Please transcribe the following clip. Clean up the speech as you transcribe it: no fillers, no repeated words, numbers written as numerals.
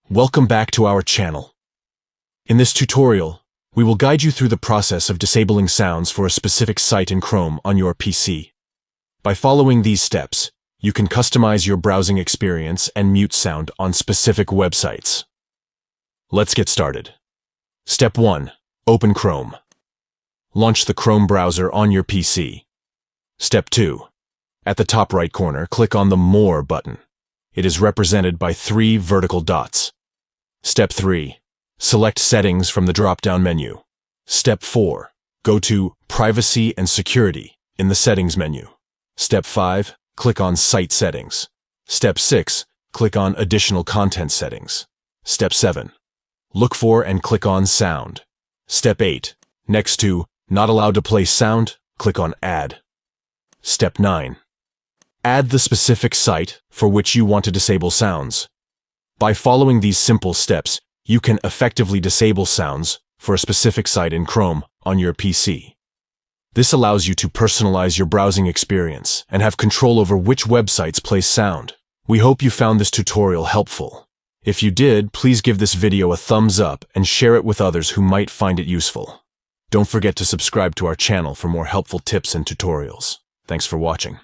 Welcome back to our channel. In this tutorial, we will guide you through the process of disabling sounds for a specific site in Chrome on your PC. By following these steps, you can customize your browsing experience and mute sound on specific websites. Let's get started. Step 1. Open Chrome. Launch the Chrome browser on your PC. Step 2. At the top right corner, click on the More button. It is represented by 3 vertical dots. Step 3. Select Settings from the drop-down menu. Step 4. Go to Privacy and Security in the Settings menu. Step 5. Click on Site Settings. Step 6. Click on Additional Content Settings. Step 7. Look for and click on Sound. Step 8. Next to Not Allowed to Play Sound, click on Add. Step 9. Add the specific site for which you want to disable sounds. By following these simple steps, you can effectively disable sounds for a specific site in Chrome on your PC. This allows you to personalize your browsing experience and have control over which websites play sound. We hope you found this tutorial helpful. If you did, please give this video a thumbs up and share it with others who might find it useful. Don't forget to subscribe to our channel for more helpful tips and tutorials. Thanks for watching.